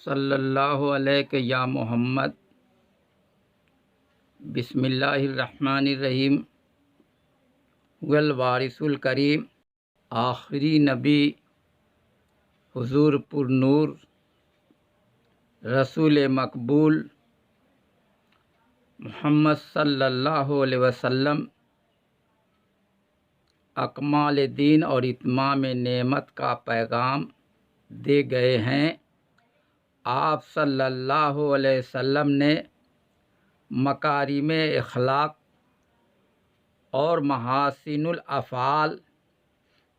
सल्लल्लाहु अलैहि या मोहम्मद। बिस्मिल्लाहिर्रहमानिर्रहीम। वल वारिसुल करीम, आखिरी नबी हुजूर पुरनूर रसूल मकबूल मोहम्मद सल्लल्लाहु अलैहि वसल्लम अकमाल दीन और इत्माम नेमत का पैगाम दे गए हैं। आप सल्लल्लाहु अलैहि वसल्लम ने मकारिम अखलाक और महासिनुल अफ़ाल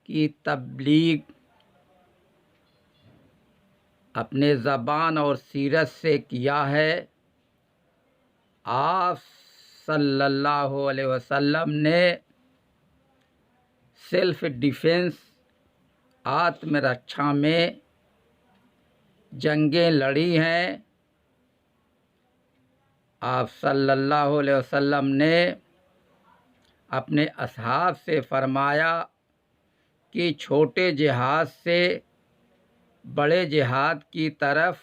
की तबलीग अपने ज़बान और सीरत से किया है। आप सल्लल्लाहु अलैहि वसल्लम ने सेल्फ डिफेंस आत्मरक्षा में जंगें लड़ी हैं। आप सल्लल्लाहु अलैहि वसल्लम ने अपने असहाब से फरमाया कि छोटे जिहाद से बड़े जिहाद की तरफ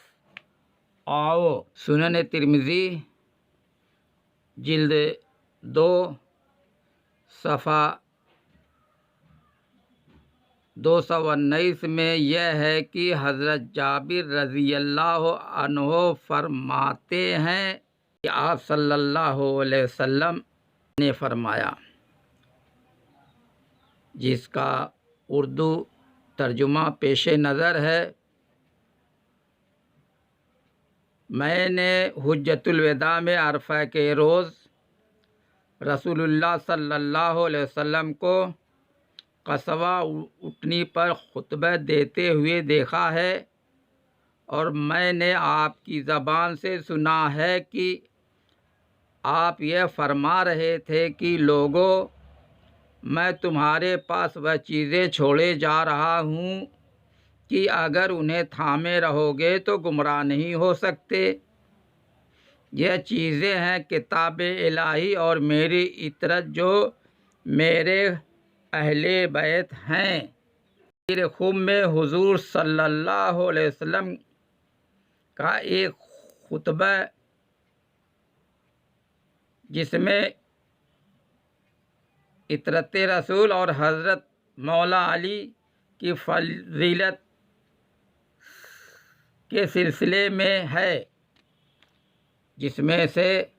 आओ। सुनन तिर्मिज़ी जिल्द 2 सफ़ा 219 में यह है कि हज़रत जाबिर रज़ी अल्लाह अन्हो फरमाते हैं कि आप सल्लल्लाहु अलैहि वसल्लम ने फरमाया, जिसका उर्दू तर्जुमा पेश नज़र है। मैंने हुज्जतुल विदा में अरफ़ा के रोज़ रसूलुल्लाह सल्लल्लाहु अलैहि वसल्लम को कस्वा ऊँटनी पर खुतबा देते हुए देखा है, और मैंने आपकी ज़बान से सुना है कि आप यह फरमा रहे थे कि लोगों, मैं तुम्हारे पास वह चीज़ें छोड़े जा रहा हूँ कि अगर उन्हें थामे रहोगे तो गुमराह नहीं हो सकते। यह चीज़ें हैं किताब इलाही और मेरी इतरत जो मेरे अहले बैत हैं। मेरे खुब में हुजूर सल्लल्लाहु अलैहि वसल्लम का एक खुतबा जिसमें इतरत रसूल और हज़रत मौला अली की फजीलत के सिलसिले में है, जिसमें से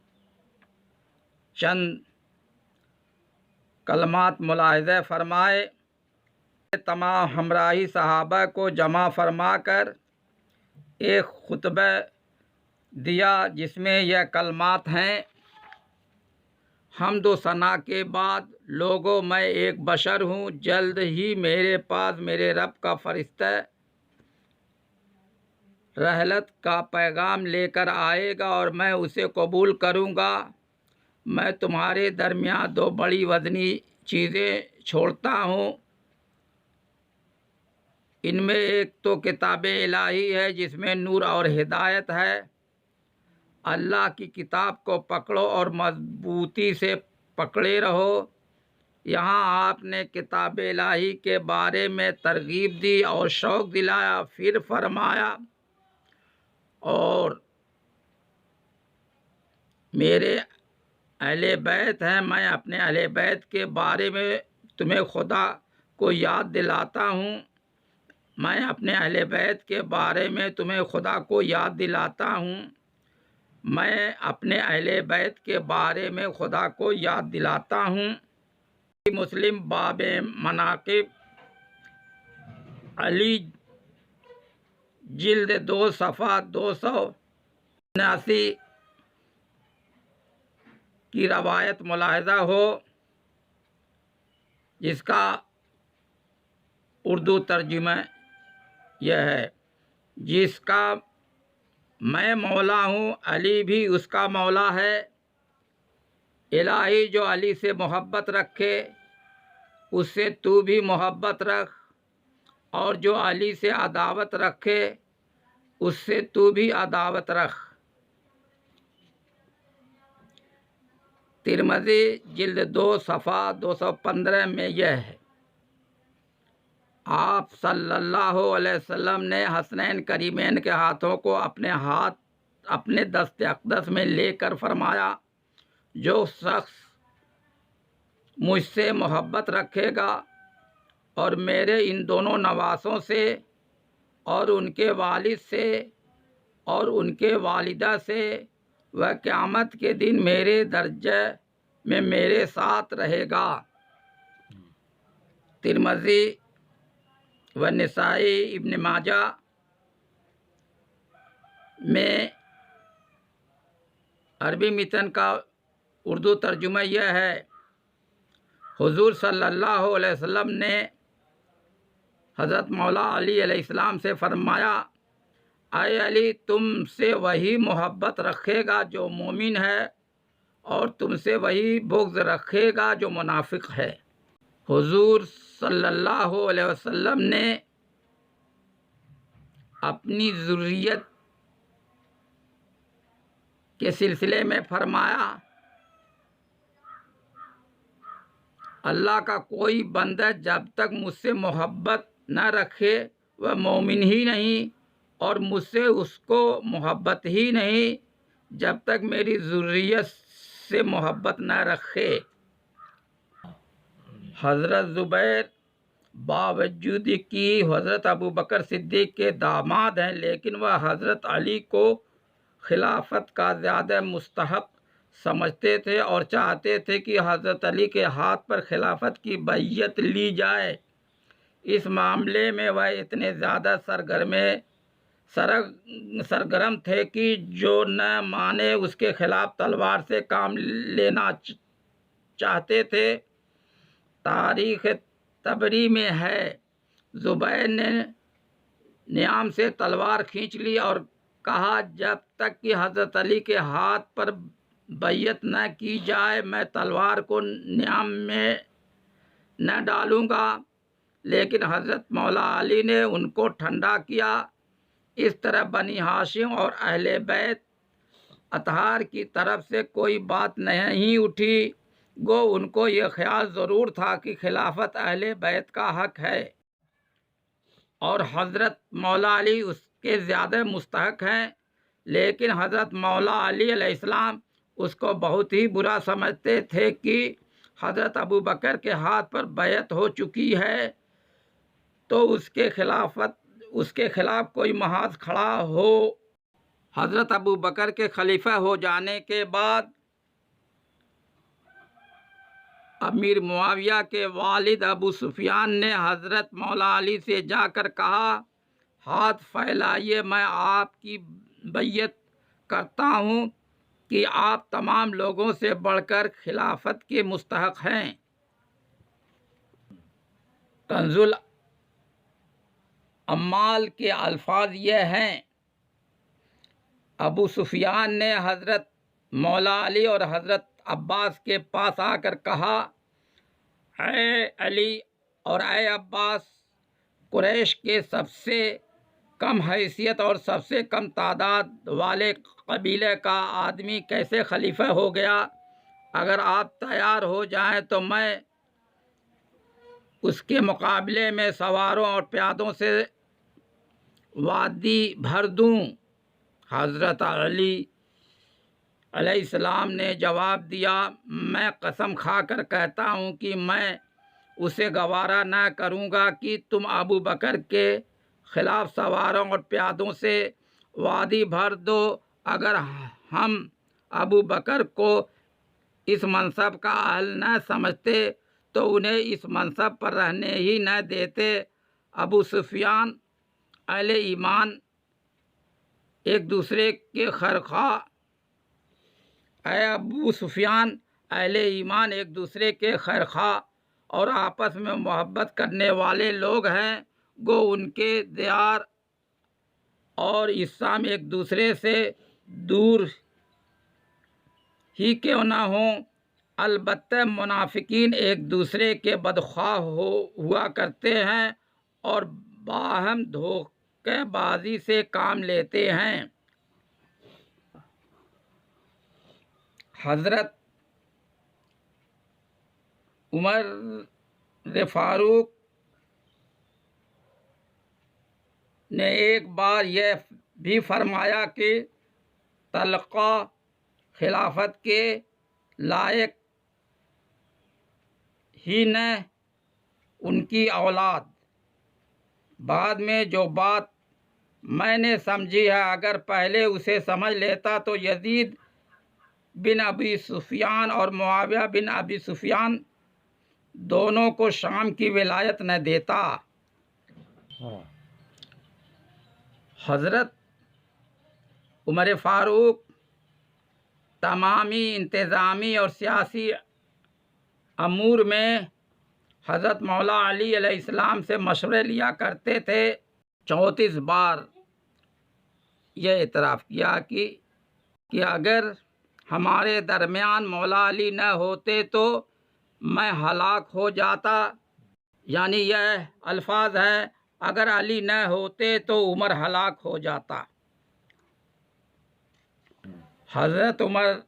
चंद कलमात मुलाहिज़ा फरमाए। तमाम हमराही सहाबा को जमा फरमा कर एक खुतबा दिया, जिसमें यह कलमात हैं। हम्द व सना के बाद, लोगों, मैं एक बशर हूँ। जल्द ही मेरे पास मेरे रब का फरिश्ता रहलत का पैगाम लेकर आएगा और मैं उसे कबूल करूँगा। मैं तुम्हारे दरमियान दो बड़ी वज़नी चीज़ें छोड़ता हूँ। इनमें एक तो किताब इलाही है, जिसमें नूर और हिदायत है। अल्लाह की किताब को पकड़ो और मजबूती से पकड़े रहो। यहाँ आपने किताब इलाही के बारे में तरगीब दी और शौक़ दिलाया। फिर फरमाया, और मेरे अहले बैत हैं, मैं अपने अहले बैत के बारे में तुम्हें खुदा को याद दिलाता हूँ। मैं अपने अहले बैत के बारे में तुम्हें खुदा को याद दिलाता हूँ। मैं अपने अहले बैत के बारे में खुदा को याद दिलाता हूँ। मुस्लिम बाब मनाकिब अली जिल्द 2 सफ़ा 279 की रवायत मुलाहिज़ा हो, जिसका उर्दू तर्जुमा यह है, जिसका मैं मौला हूँ, अली भी उसका मौला है। इलाही जो अली से मोहब्बत रखे, उससे तू भी मोहब्बत रख, और जो अली से अदावत रखे, उससे तू भी अदावत रख। तिर्मिज़ी जिल्द 2 सफ़ा 215 में यह है। आप सल्लल्लाहु अलैहि वसल्लम ने हसनैन करीमैन के हाथों को अपने दस्ते अक़दस में लेकर फरमाया, जो शख्स मुझसे मोहब्बत रखेगा और मेरे इन दोनों नवासों से और उनके वालिद से और उनके वालिदा से वह क़यामत के दिन मेरे दर्जे में मेरे साथ रहेगा। तिरमिज़ी व निसाई इब्न माजा में अरबी मितन का उर्दू तर्जुमा यह है, हुज़ूर सल्लल्लाहु अलैहि वसल्लम ने हज़रत मौला अली अलैहिस्सलाम से फरमाया, आए अली, तुमसे वही मोहब्बत रखेगा जो मोमिन है और तुमसे वही बुग़्ज़ रखेगा जो मुनाफिक है। हुज़ूर सल्लल्लाहु अलैहि वसल्लम ने अपनी ज़ुर्रियत के सिलसिले में फरमाया, अल्लाह का कोई बंदा जब तक मुझसे मोहब्बत न रखे वह मोमिन ही नहीं, और मुझसे उसको मोहब्बत ही नहीं जब तक मेरी ज़ुर्रियत से मोहब्बत न रखे। हज़रत ज़ुबैर बावजूद कि हज़रत अबू बकर सिद्दीक़ के दामाद हैं, लेकिन वह हज़रत अली को खिलाफत का ज़्यादा मुस्तहक़ समझते थे और चाहते थे कि हज़रत अली के हाथ पर खिलाफत की बैयत ली जाए। इस मामले में वह इतने ज़्यादा सरगर्म थे कि जो न माने उसके ख़िलाफ़ तलवार से काम लेना चाहते थे। तारीख़ तबरी में है, ज़ुबैर ने नियाम से तलवार खींच ली और कहा, जब तक कि हज़रत अली के हाथ पर बैयत न की जाए मैं तलवार को नियाम में न डालूँगा। लेकिन हज़रत मौला अली ने उनको ठंडा किया। इस तरह बनी हाशिम और अहले बैत अतहार की तरफ से कोई बात नहीं उठी। गो उनको ये ख्याल ज़रूर था कि खिलाफत अहले बैत का हक है और हज़रत मौला अली उसके ज़्यादा मुस्तहक़ हैं, लेकिन हज़रत मौला अली अलैहिस्सलाम उसको बहुत ही बुरा समझते थे कि हज़रत अबू बकर के हाथ पर बैत हो चुकी है तो उसके ख़िलाफ़ कोई महाज खड़ा हो। हज़रत अबू बकर के खलीफा हो जाने के बाद अमीर मुआविया के वालिद अबू सुफियान ने हज़रत मौला अली से जाकर कहा, हाथ फैलाइए, मैं आपकी बैयत करता हूँ कि आप तमाम लोगों से बढ़कर खिलाफत के मुस्तहक़ हैं। कंजुल अम्माल के अल्फाज ये हैं, अबू सुफियान ने हज़रत मौला अली और हज़रत अब्बास के पास आकर कहा, ऐ अली और ऐ अब्बास, कुरैश के सबसे कम हैसियत और सबसे कम तादाद वाले कबीले का आदमी कैसे खलीफा हो गया? अगर आप तैयार हो जाएं तो मैं उसके मुकाबले में सवारों और प्यादों से वादी भर दूं। हज़रत अली अलैहिस्सलाम ने जवाब दिया, मैं कसम खाकर कहता हूँ कि मैं उसे गवारा न करूँगा कि तुम अबू बकर के ख़िलाफ़ सवारों और प्यादों से वादी भर दो। अगर हम अबू बकर को इस मनसब का अहल न समझते तो उन्हें इस मनसब पर रहने ही न देते। अबू सुफियान अहले ईमान एक दूसरे के खैरख्वाह अबू सुफियान अहले ईमान एक दूसरे के खैरख्वाह और आपस में मोहब्बत करने वाले लोग हैं। गो उनके दियार और इस्लाम एक दूसरे से दूर ही क्यों ना हों, अलबत्ता मुनाफिकीन एक दूसरे के बदख्वाह हुआ करते हैं और बाहम धोखेबाजी से काम लेते हैं। हज़रत उमर फारूक ने एक बार यह भी फरमाया कि तलक़ा खिलाफत के लायक ही न उनकी औलाद। बाद में जो बात मैंने समझी है, अगर पहले उसे समझ लेता तो यजीद बिन अबी सुफियान और मुआविया बिन अबी सुफियान दोनों को शाम की विलायत न देता। हज़रत उमर फ़ारूक तमामी इंतज़ामी और सियासी अमूर में हज़रत मौला अली अलैहिस्सलाम से मशवरे लिया करते थे। 34 बार यह इतराफ़ किया कि अगर हमारे दरमियान मौला अली न होते तो मैं हलाक हो जाता। यानी यह अल्फाज है, अगर अली न होते तो उमर हलाक हो जाता। हज़रत उमर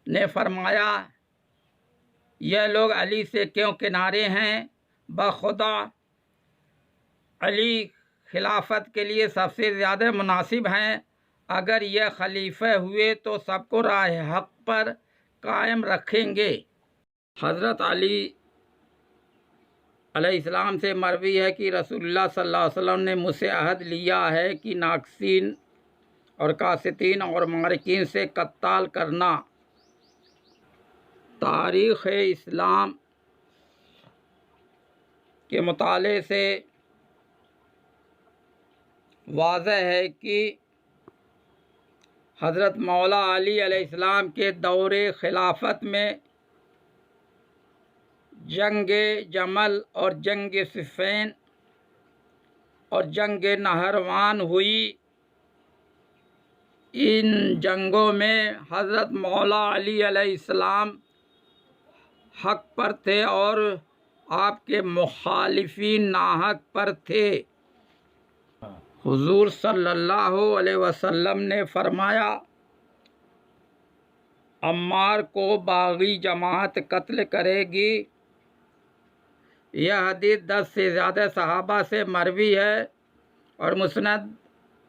ने फरमाया, यह लोग अली से क्यों किनारे हैं? बखुदा अली खिलाफत के लिए सबसे ज़्यादा मुनासिब हैं। अगर यह खलीफे हुए तो सबको राह हक़ पर कायम रखेंगे। हज़रत अली अलैहिस्सलाम से मरवी है कि रसूलुल्लाह सल्लल्लाहु अलैहि वसल्लम ने मुझसे अहद लिया है कि नाक़सीन और कासितीन और मारिकीन से कत्ताल करना। तारीख़ इस्लाम के मुताले से वाज़ह है कि हज़रत मौला अली अलैहिस्सलाम के दौरे खिलाफत में जंग जमल और जंग सिफ़ैन और जंग नहरवान हुई। इन जंगों में हज़रत मौला अली अलैहिस्सलाम हक़ पर थे और आपके मुखालिफीन नाहक पर थे। हुज़ूर सल्लल्लाहु अलैहि वसल्लम ने फरमाया, अम्मार को बागी जमात कत्ल करेगी। यह हदीस 10 से ज़्यादा सहाबा से मरवी है और मुस्नद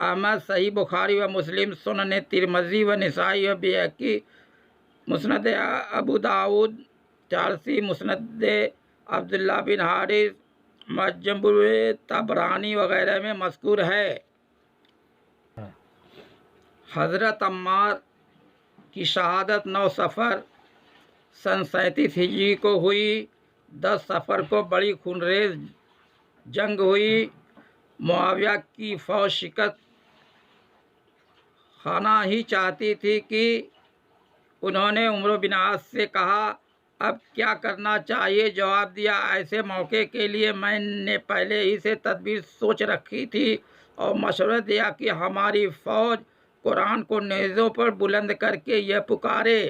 अहमद, सही बुखारी व मुस्लिम, सुनन तिरमिज़ी व निसाई व बैहक़ी, मुस्नद अबू दाऊद, चारसी, मुस्नद अब्दुल्लाह बिन हारिस, मजमू तबरानी वगैरह में मज़कूर है। हज़रत अम्मार की शहादत 9 सफ़र सन 37 हिजरी को हुई। 10 सफ़र को बड़ी खूनरेज़ जंग हुई। मुआविया की फ़ौज शिकस्त खाना ही चाहती थी कि उन्होंने उमर बिन आस से कहा, अब क्या करना चाहिए? जवाब दिया, ऐसे मौके के लिए मैंने पहले ही से तदबीर सोच रखी थी और मशवरा दिया कि हमारी फ़ौज कुरान को नेज़ों पर बुलंद करके यह पुकारे,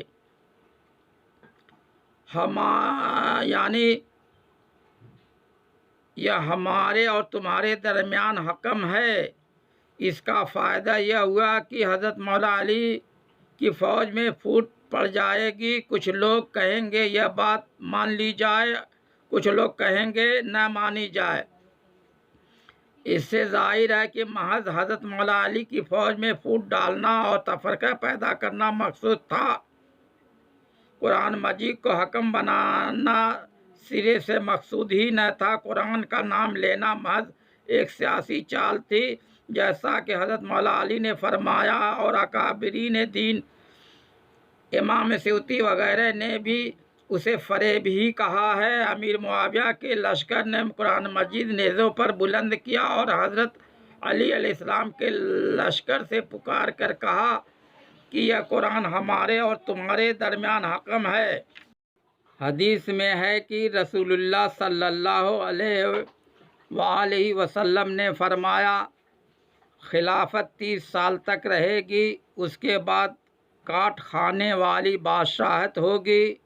यानी यह हमारे और तुम्हारे दरमियान हकम है। इसका फ़ायदा यह हुआ कि हज़रत मौला अली की फ़ौज में फूट पड़ जाएगी। कुछ लोग कहेंगे यह बात मान ली जाए, कुछ लोग कहेंगे न मानी जाए। इससे ज़ाहिर है कि महज हज़रत मौला अली की फ़ौज में फूट डालना और तफ़रक़ा पैदा करना मकसूद था। कुरान मजीद को हकम बनाना सिरे से मकसूद ही न था। कुरान का नाम लेना महज एक सियासी चाल थी, जैसा कि हज़रत मौला अली ने फरमाया और अकाबिरीन दीन इमाम स्यूती वगैरह ने भी उसे फ़रेब ही कहा है। अमीर मुआविया के लश्कर ने कुरान मजीद नेज़ों पर बुलंद किया और हज़रत अली अलैहिस्सलाम के लश्कर से पुकार कर कहा कि यह कुरान हमारे और तुम्हारे दरमियान हकम है। हदीस में है कि रसूलुल्लाह सल्लल्लाहु अलैहि वसल्लम ने फरमाया, खिलाफत 30 साल तक रहेगी, उसके बाद काट खाने वाली बादशाहत होगी,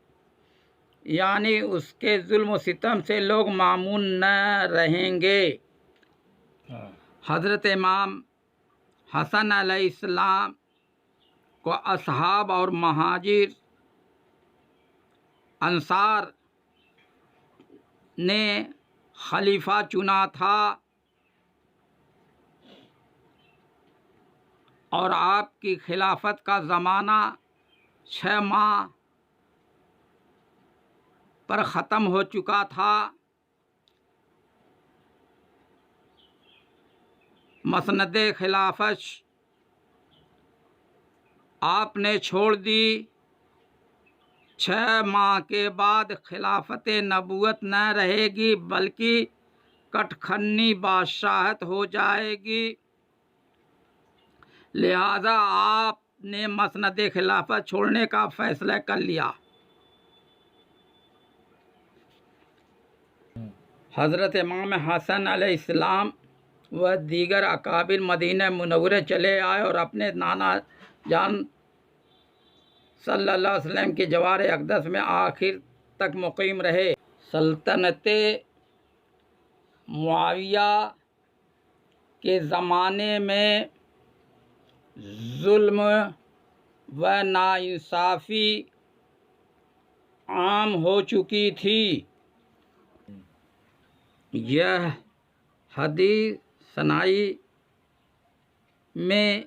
यानी उसके जुल्म सितम से लोग मामून न रहेंगे। हज़रत इमाम हसन अलैहिस्सलाम को असहाब और महाजिर अंसार ने खलीफा चुना था और आपकी खिलाफत का ज़माना 6 माह पर ख़त्म हो चुका था। मसनद खिलाफत आपने छोड़ दी। 6 माह के बाद खिलाफत नबूवत न रहेगी बल्कि कटखन्नी बादशाहत हो जाएगी। लिहाजा आपने मसनद खिलाफत छोड़ने का फैसला कर लिया। हज़रत इमाम हसन अलैहिस्सलाम व दीगर अकाबिर मदीना मुनव्वरे चले आए और अपने नाना जान सल्लल्लाहु अलैहि वसल्लम के जवार अक़दस में आखिर तक मुक़ीम रहे। सल्तनत मुआविया के ज़माने में जुल्म व नाइंसाफ़ी आम हो चुकी थी। यह हदीस सनाई में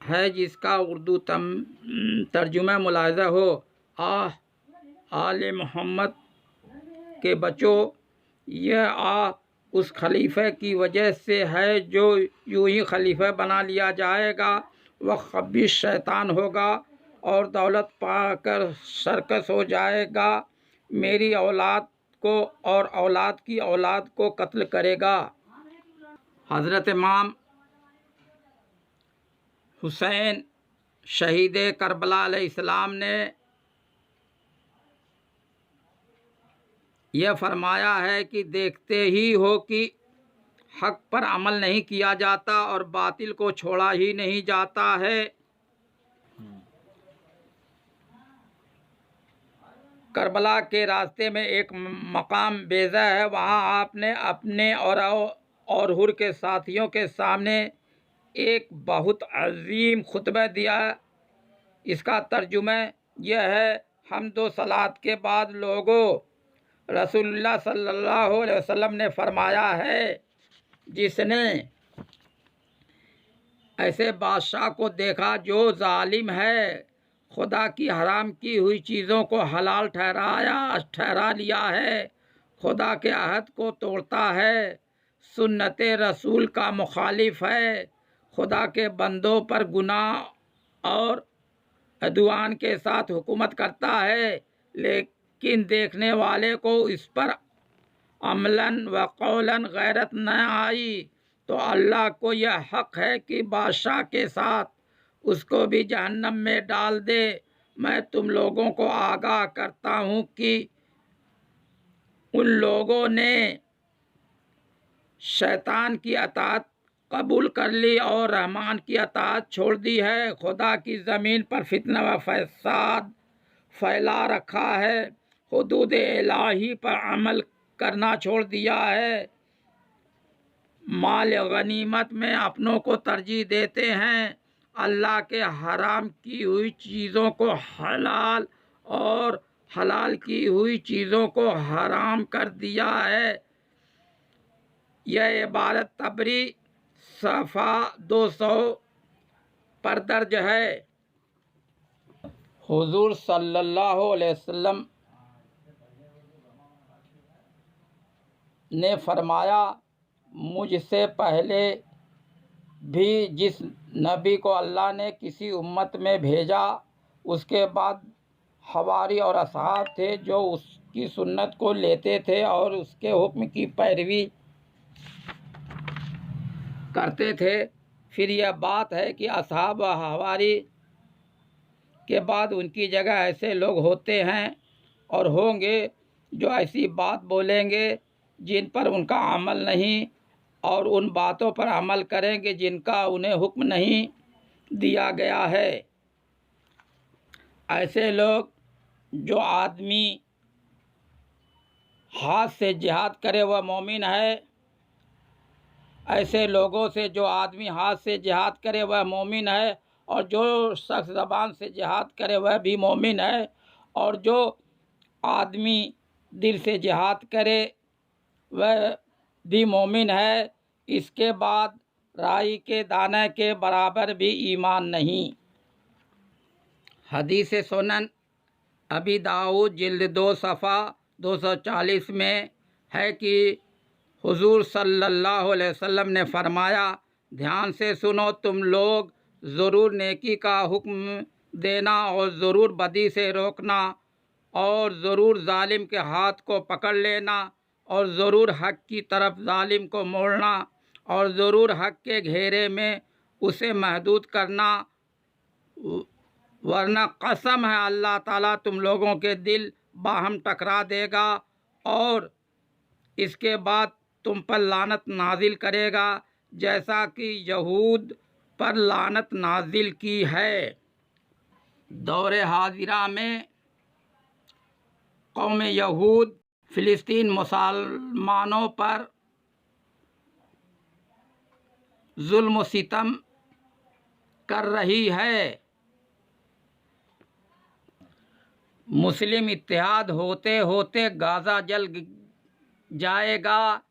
है जिसका उर्दू तर्जुमा मुलाहिज़ा हो। आले मोहम्मद के बच्चों, यह उस खलीफे की वजह से है जो यूं ही खलीफा बना लिया जाएगा। वह खबीस शैतान होगा और दौलत पाकर सरकस हो जाएगा। मेरी औलाद को और औलाद की औलाद को कत्ल करेगा। हज़रत इमाम हुसैन शहीद करबला अलैहिस्सलाम ने यह फरमाया है कि देखते ही हो कि हक पर अमल नहीं किया जाता और बातिल को छोड़ा ही नहीं जाता है। करबला के रास्ते में एक मकाम बेज़ा है। वहाँ आपने अपने और हुर के साथियों के सामने एक बहुत अजीम खुतबा दिया। इसका तर्जुमा यह है, हम दो सलात के बाद लोगों, रसूलुल्लाह सल्लल्लाहु अलैहि वसल्लम ने फरमाया है, जिसने ऐसे बादशाह को देखा जो जालिम है, खुदा की हराम की हुई चीज़ों को हलाल ठहरा लिया है, खुदा के अहद को तोड़ता है, सुन्नत रसूल का मुखालिफ है, खुदा के बंदों पर गुनाह और अदवान के साथ हुकूमत करता है, लेकिन देखने वाले को इस पर अमलन व कौलन गैरत न आई तो अल्लाह को यह हक है कि बादशाह के साथ उसको भी जहन्नम में डाल दे। मैं तुम लोगों को आगाह करता हूँ कि उन लोगों ने शैतान की अताअत कबूल कर ली और रहमान की अताअत छोड़ दी है। खुदा की ज़मीन पर फितना व फसाद फैला रखा है, हुदूद इलाही पर अमल करना छोड़ दिया है, माल गनीमत में अपनों को तरजीह देते हैं, अल्लाह के हराम की हुई चीज़ों को हलाल और हलाल की हुई चीज़ों को हराम कर दिया है। यह इबारत तबरी सफ़ा 200 पर दर्ज है। हुजूर सल्लल्लाहु अलैहि वसल्लम ने फरमाया, मुझसे पहले भी जिस नबी को अल्लाह ने किसी उम्मत में भेजा, उसके बाद हवारी और असहाब थे जो उसकी सुन्नत को लेते थे और उसके हुक्म की पैरवी करते थे। फिर यह बात है कि असहाब व हवारी के बाद उनकी जगह ऐसे लोग होते हैं और होंगे जो ऐसी बात बोलेंगे जिन पर उनका अमल नहीं और उन बातों पर अमल करेंगे जिनका उन्हें हुक्म नहीं दिया गया है। ऐसे लोग जो आदमी हाथ से जिहाद करे वह मोमिन है। ऐसे लोगों से जो आदमी हाथ से जिहाद करे वह मोमिन है और जो शख्स ज़बान से जिहाद करे वह भी मोमिन है। और जो आदमी दिल से जिहाद करे वह भी मोमिन है। इसके बाद राई के दाने के बराबर भी ईमान नहीं। हदीस सुनन अबी दाऊद जिल्द 2 सफ़ा 240 में है कि हुजूर सल्लल्लाहु अलैहि वसल्लम ने फरमाया, ध्यान से सुनो तुम लोग, ज़रूर नेकी का हुक्म देना और ज़रूर बदी से रोकना, और ज़रूर जालिम के हाथ को पकड़ लेना, और ज़रूर हक़ की तरफ जालिम को मोड़ना, और ज़रूर हक़ के घेरे में उसे महदूद करना, वरना कसम है अल्लाह ताला तुम लोगों के दिल बाहम टकरा देगा और इसके बाद तुम पर लानत नाजिल करेगा, जैसा कि यहूद पर लानत नाजिल की है। दौरे हाजिरा में कौम यहूद फ़िलिस्तीन मुसलमानों पर जुल्म सितम कर रही है। मुस्लिम इत्तेहाद होते होते गाज़ा जल जाएगा।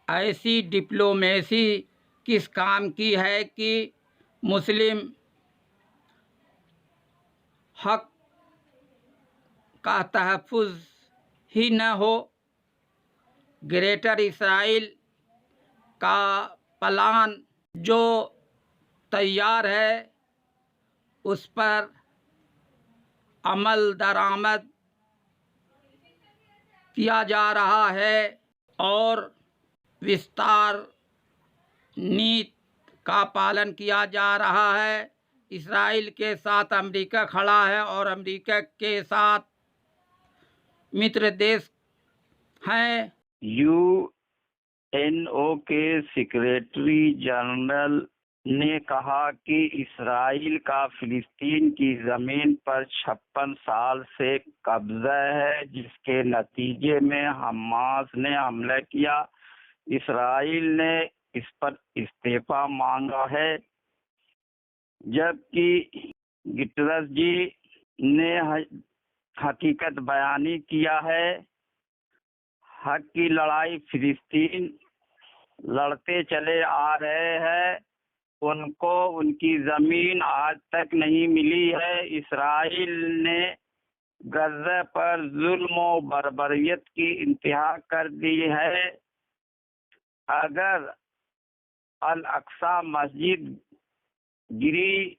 ऐसी डिप्लोमेसी किस काम की है कि मुस्लिम हक का तहफ़्फ़ुज़ ही न हो। ग्रेटर इसराइल का प्लान जो तैयार है उस पर अमल दरामद किया जा रहा है और विस्तार नीति का पालन किया जा रहा है। इसराइल के साथ अमेरिका खड़ा है और अमेरिका के साथ मित्र देश हैं। यूएनओ के सेक्रेटरी जनरल ने कहा कि इसराइल का फिलिस्तीन की जमीन पर 56 साल से कब्जा है, जिसके नतीजे में हमास ने हमला किया। इसराइल ने इस पर इस्तीफा मांगा है, जबकि गिटरस जी ने हकीकत बयानी किया है। हक की लड़ाई फिलिस्तीन लड़ते चले आ रहे हैं, उनको उनकी जमीन आज तक नहीं मिली है। इसराइल ने गज़ा पर जुल्म और बर्बरियत की इंतहा कर दी है। अगर अल अक्सा मस्जिद गिरी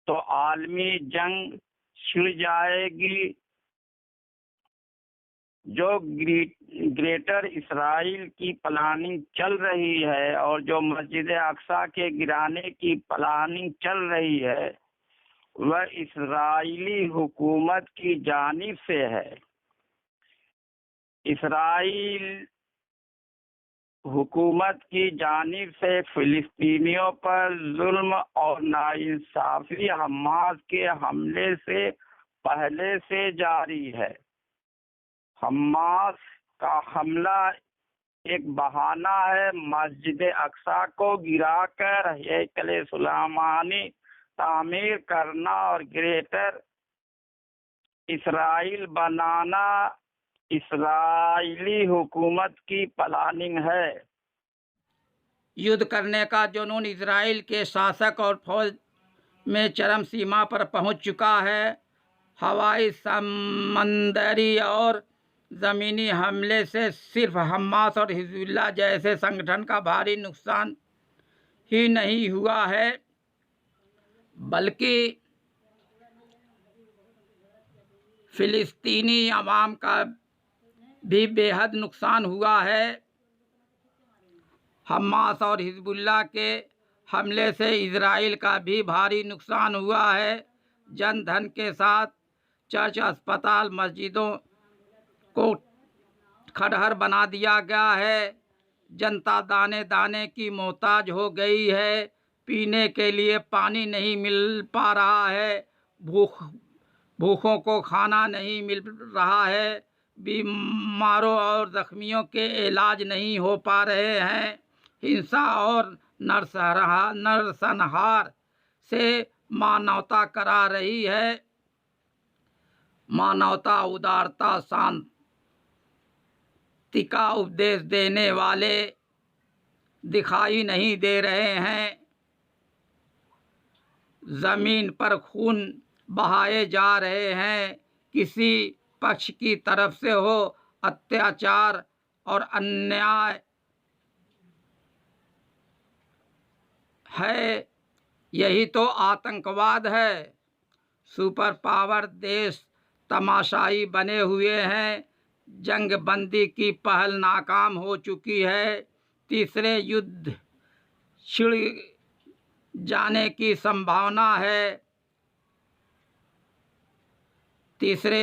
तो आलमी जंग छिड़ जाएगी। जो ग्रेटर इसराइल की प्लानिंग चल रही है और जो मस्जिद अक्सा के गिराने की प्लानिंग चल रही है, वह इसराइली हुकूमत की जानिब से है। इसराइल हुकूमत की जानिब से फिलिस्तीनियों पर जुल्म और नाइंसाफी हमास के हमले से पहले से जारी है। हमास का हमला एक बहाना है मस्जिद अक्सा को गिराकर हैकल सुलेमानी तामीर करना और ग्रेटर इसराइल बनाना इसराइली हुकूमत की प्लानिंग है। युद्ध करने का जुनून इजराइल के शासक और फौज में चरम सीमा पर पहुंच चुका है। हवाई, समंदरी और ज़मीनी हमले से सिर्फ हमास और हिज़्बुल्लाह जैसे संगठन का भारी नुकसान ही नहीं हुआ है, बल्कि फ़िलिस्तीनी अवाम का भी बेहद नुकसान हुआ है। हमास और हिज़्बुल्लाह के हमले से इजराइल का भी भारी नुकसान हुआ है। जन धन के साथ चर्च, अस्पताल, मस्जिदों को खंडहर बना दिया गया है। जनता दाने दाने की मोहताज हो गई है। पीने के लिए पानी नहीं मिल पा रहा है। भूखों को खाना नहीं मिल रहा है। बीमारों और जख्मियों के इलाज नहीं हो पा रहे हैं। हिंसा और नरसंहार से मानवता करा रही है। मानवता, उदारता, शांत सख्ती का उपदेश देने वाले दिखाई नहीं दे रहे हैं। ज़मीन पर खून बहाए जा रहे हैं। किसी पक्ष की तरफ से हो अत्याचार और अन्याय है, यही तो आतंकवाद है। सुपर पावर देश तमाशाई बने हुए हैं। जंग बंदी की पहल नाकाम हो चुकी है। तीसरे युद्ध छिड़ जाने की संभावना है। तीसरे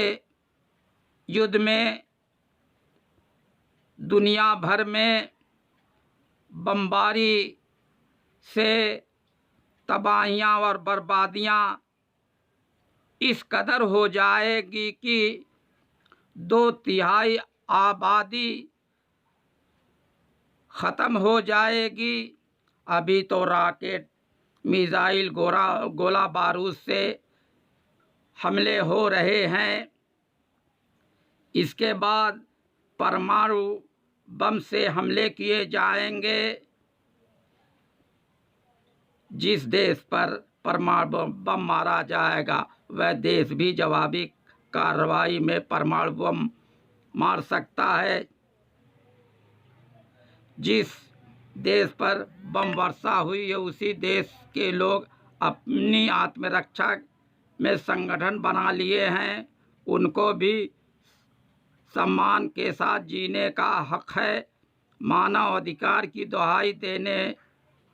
युद्ध में दुनिया भर में बमबारी से तबाहियां और बर्बादियां इस कदर हो जाएगी कि 2/3 आबादी ख़त्म हो जाएगी। अभी तो रॉकेट, मिसाइल, गोला बारूद से हमले हो रहे हैं। इसके बाद परमाणु बम से हमले किए जाएंगे। जिस देश पर परमाणु बम मारा जाएगा वह देश भी जवाबी कार्रवाई में परमाणु बम मार सकता है। जिस देश पर बम वर्षा हुई है उसी देश के लोग अपनी आत्मरक्षा में संगठन बना लिए हैं। उनको भी सम्मान के साथ जीने का हक है। मानव अधिकार की दुहाई देने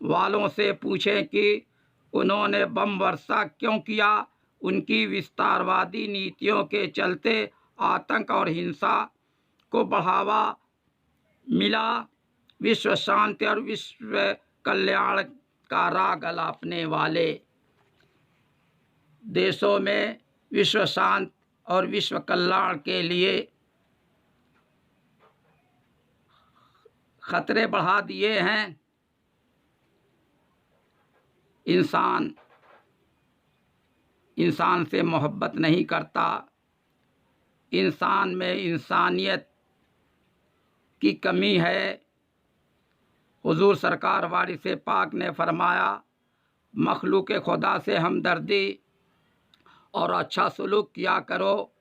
वालों से पूछें कि उन्होंने बम वर्षा क्यों किया। उनकी विस्तारवादी नीतियों के चलते आतंक और हिंसा को बढ़ावा मिला। विश्व शांति और विश्व कल्याण का राग अलापने वाले देशों में विश्व शांति और विश्व कल्याण के लिए खतरे बढ़ा दिए हैं। इंसान से मोहब्बत नहीं करता। इंसान में इंसानियत की कमी है। हुजूर सरकार वारिस पाक ने फरमाया, मखलूक खुदा से हमदर्दी और अच्छा सलूक किया करो,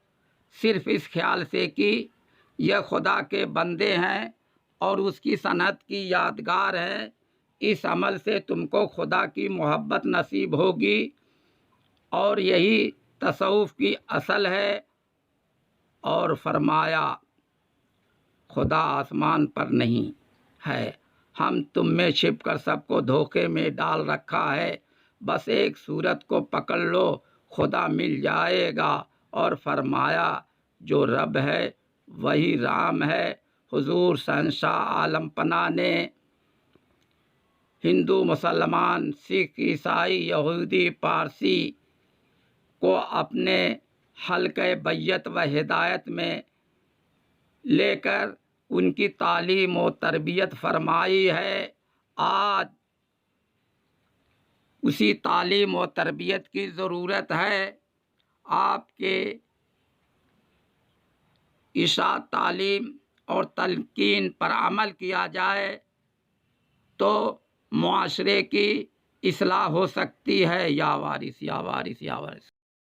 सिर्फ इस ख्याल से कि यह खुदा के बंदे हैं और उसकी सनत की यादगार है। इस अमल से तुमको खुदा की मोहब्बत नसीब होगी और यही तसव्वुफ की असल है। और फरमाया, खुदा आसमान पर नहीं है, हम तुम में छिपकर सबको धोखे में डाल रखा है। बस एक सूरत को पकड़ लो, खुदा मिल जाएगा। और फरमाया, जो रब है वही राम है। हुजूर शहंशाह आलम पना ने हिंदू, मुसलमान, सिख, ईसाई, यहूदी, पारसी को अपने हल्के बैयत व हिदायत में लेकर उनकी तालीम और तरबियत फरमाई है। आज उसी तालीम और तरबियत की ज़रूरत है। आपके इरशाद, तालीम और तलकीन पर अमल किया जाए तो मुआशरे की इस्लाह हो सकती है। या वारिस, या वारिस, या वारिस।